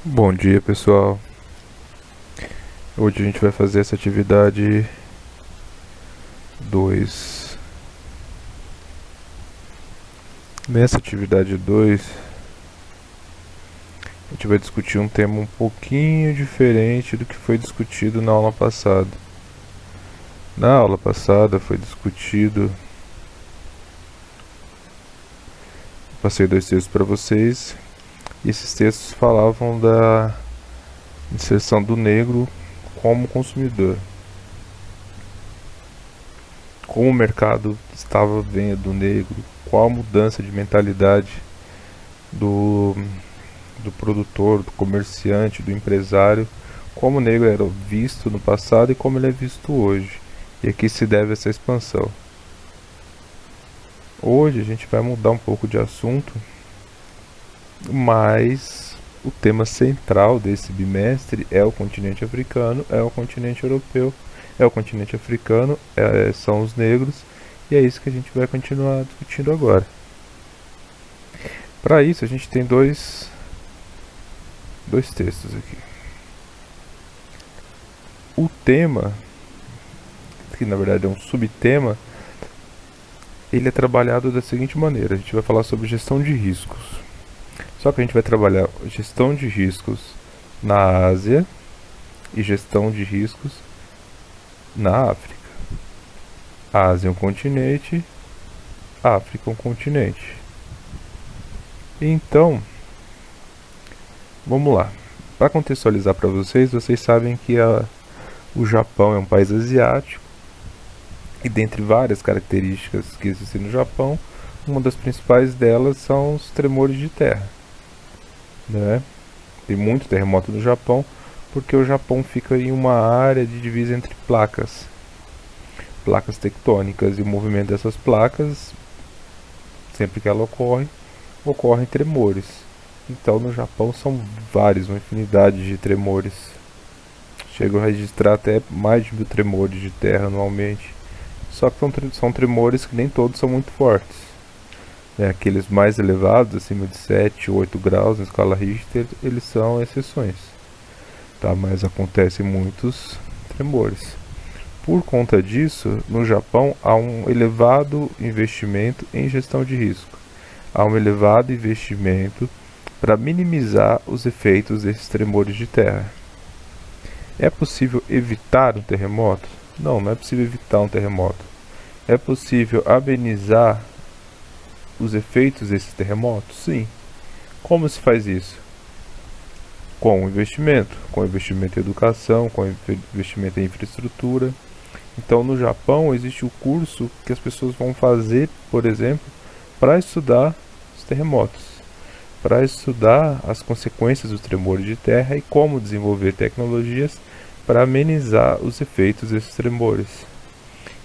Bom dia, pessoal. Hoje a gente vai fazer essa atividade 2. Nessa atividade 2, a gente vai discutir um tema um pouquinho diferente do que foi discutido na aula passada. Na aula passada foi discutido. Passei 2 textos para vocês, e esses textos falavam da inserção do negro como consumidor. Como o mercado estava vendo o negro, qual a mudança de mentalidade do, do produtor, do comerciante, do empresário, como o negro era visto no passado e como ele é visto hoje. E a que se deve essa expansão. Hoje a gente vai mudar um pouco de assunto, mas o tema central desse bimestre é o continente africano, é o continente europeu, é o continente africano, são os negros, e é isso que a gente vai continuar discutindo agora. Para isso a gente tem dois textos aqui. O tema, que na verdade é um subtema, ele é trabalhado da seguinte maneira: a gente vai falar sobre gestão de riscos. Só que a gente vai trabalhar gestão de riscos na Ásia e gestão de riscos na África. A Ásia é um continente, a África é um continente. Então, vamos lá. Para contextualizar para vocês, vocês sabem que o Japão é um país asiático, e dentre várias características que existem no Japão, uma das principais delas são os tremores de terra. Né? Tem muito terremoto no Japão, porque o Japão fica em uma área de divisa entre placas tectônicas, e o movimento dessas placas, sempre que ela ocorrem tremores. Então no Japão são vários, uma infinidade de tremores. Chegam a registrar até mais de 1000 tremores de terra anualmente. Só que são tremores que nem todos são muito fortes. Aqueles mais elevados, acima de 7 ou 8 graus na escala Richter, eles são exceções. Tá? Mas acontecem muitos tremores. Por conta disso, no Japão há um elevado investimento em gestão de risco. Há um elevado investimento para minimizar os efeitos desses tremores de terra. É possível evitar um terremoto? Não, não é possível evitar um terremoto. É possível amenizar os efeitos desses terremotos? Sim. Como se faz isso? Com investimento em educação, com investimento em infraestrutura. Então, no Japão existe o curso que as pessoas vão fazer, por exemplo, para estudar os terremotos, para estudar as consequências dos tremores de terra e como desenvolver tecnologias para amenizar os efeitos desses tremores.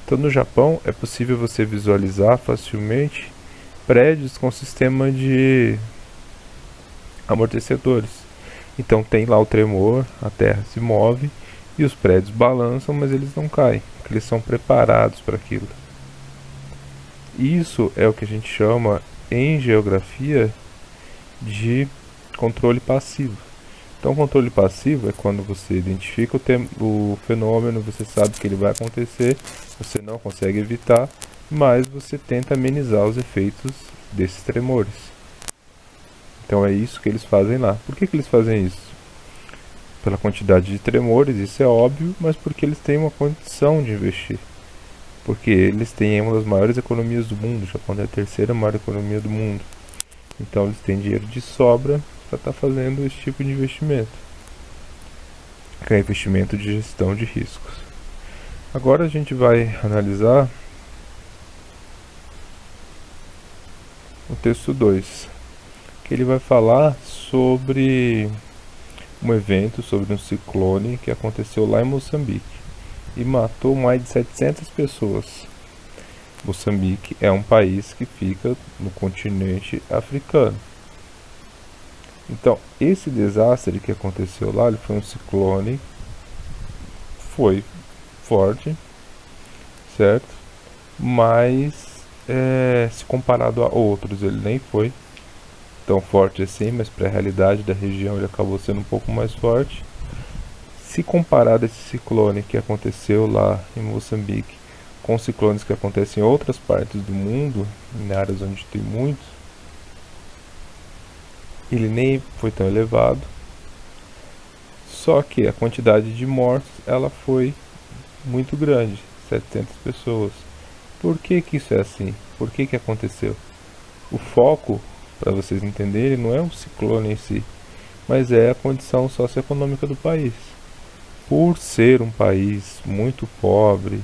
Então, no Japão é possível você visualizar facilmente prédios com sistema de amortecedores. Então tem lá o tremor, a terra se move e os prédios balançam, mas eles não caem, porque eles são preparados para aquilo. Isso é o que a gente chama em geografia de controle passivo. Então, controle passivo é quando você identifica o fenômeno, você sabe que ele vai acontecer, você não consegue evitar, mas você tenta amenizar os efeitos desses tremores. Então é isso que eles fazem lá. Por que eles fazem isso? Pela quantidade de tremores, isso é óbvio, mas porque eles têm uma condição de investir. Porque eles têm uma das maiores economias do mundo, o Japão é a terceira maior economia do mundo. Então eles têm dinheiro de sobra para estar fazendo esse tipo de investimento, que é investimento de gestão de riscos. Agora a gente vai analisar o texto 2, que ele vai falar sobre um evento, sobre um ciclone que aconteceu lá em Moçambique e matou mais de 700 pessoas. Moçambique é um país que fica no continente africano. Então, esse desastre que aconteceu lá, ele foi um ciclone, foi forte, certo? Mas, se comparado a outros, ele nem foi tão forte assim, mas para a realidade da região ele acabou sendo um pouco mais forte. Se comparado esse ciclone que aconteceu lá em Moçambique com ciclones que acontecem em outras partes do mundo, em áreas onde tem muitos, ele nem foi tão elevado, só que a quantidade de mortos ela foi muito grande, 700 pessoas. Por que que isso é assim? Por que que aconteceu? O foco, para vocês entenderem, não é o ciclone em si, mas é a condição socioeconômica do país. Por ser um país muito pobre,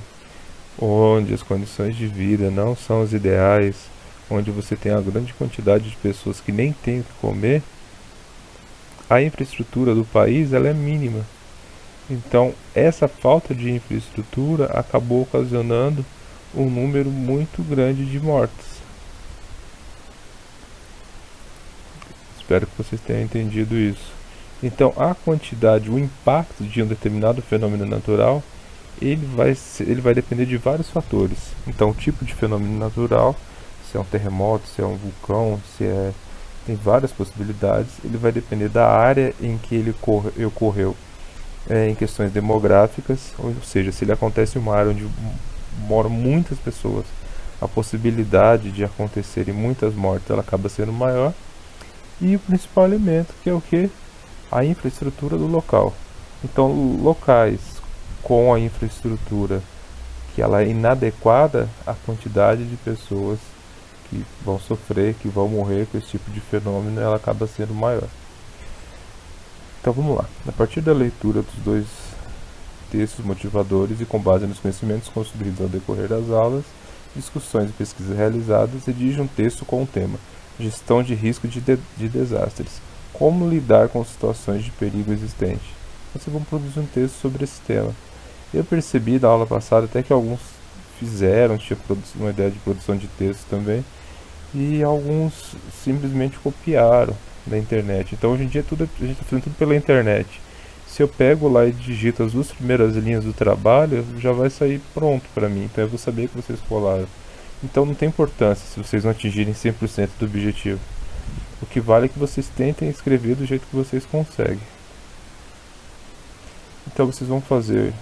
onde as condições de vida não são as ideais, onde você tem uma grande quantidade de pessoas que nem têm o que comer, a infraestrutura do país ela é mínima. Então, essa falta de infraestrutura acabou ocasionando um número muito grande de mortes. Espero que vocês tenham entendido isso. Então, a quantidade, o impacto de um determinado fenômeno natural, ele vai depender de vários fatores. Então, o tipo de fenômeno natural, se é um terremoto, se é um vulcão, tem várias possibilidades. Ele vai depender da área em que ele ocorreu, em questões demográficas, ou seja, se ele acontece em uma área onde moram muitas pessoas, a possibilidade de acontecerem muitas mortes ela acaba sendo maior. E o principal elemento, que é o que? A infraestrutura do local. Então, locais com a infraestrutura que ela é inadequada, a quantidade de pessoas que vão sofrer, que vão morrer com esse tipo de fenômeno, ela acaba sendo maior. Então vamos lá. A partir da leitura dos dois textos motivadores e com base nos conhecimentos construídos ao decorrer das aulas, discussões e pesquisas realizadas, redige um texto com o tema Gestão de risco de desastres. Como lidar com situações de perigo existente. Vocês vão produzir um texto sobre esse tema. Eu percebi na aula passada até que alguns fizeram, tinha uma ideia de produção de texto também, e alguns simplesmente copiaram da internet. Então hoje em dia a gente está fazendo tudo pela internet. Se eu pego lá e digito as duas primeiras linhas do trabalho, já vai sair pronto para mim. Então eu vou saber que vocês colaram. Então não tem importância se vocês não atingirem 100% do objetivo. O que vale é que vocês tentem escrever do jeito que vocês conseguem. Então vocês vão fazer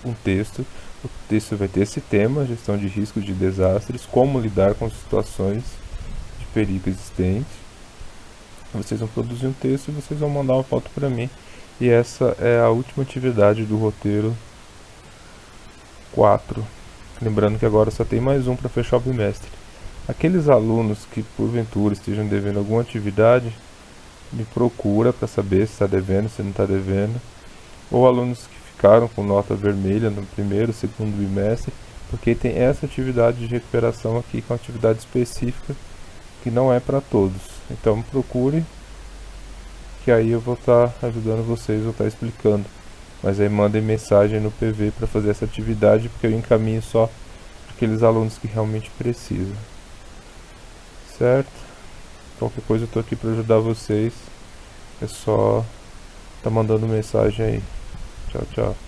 um texto. O texto vai ter esse tema, gestão de risco de desastres, como lidar com situações de perigo existente. Vocês vão produzir um texto e vocês vão mandar uma foto para mim. E essa é a última atividade do roteiro 4. Lembrando que agora só tem mais um para fechar o bimestre. Aqueles alunos que porventura estejam devendo alguma atividade, me procura para saber se está devendo, se não está devendo. Ou alunos que ficaram com nota vermelha no primeiro, segundo bimestre, porque tem essa atividade de recuperação aqui, que é uma atividade específica que não é para todos. Então me procure, que aí eu vou estar ajudando vocês, vou estar explicando. Mas aí mandem mensagem no PV para fazer essa atividade, porque eu encaminho só para aqueles alunos que realmente precisam. Certo? Qualquer coisa eu estou aqui para ajudar vocês. É só tá mandando mensagem aí. Tchau, tchau.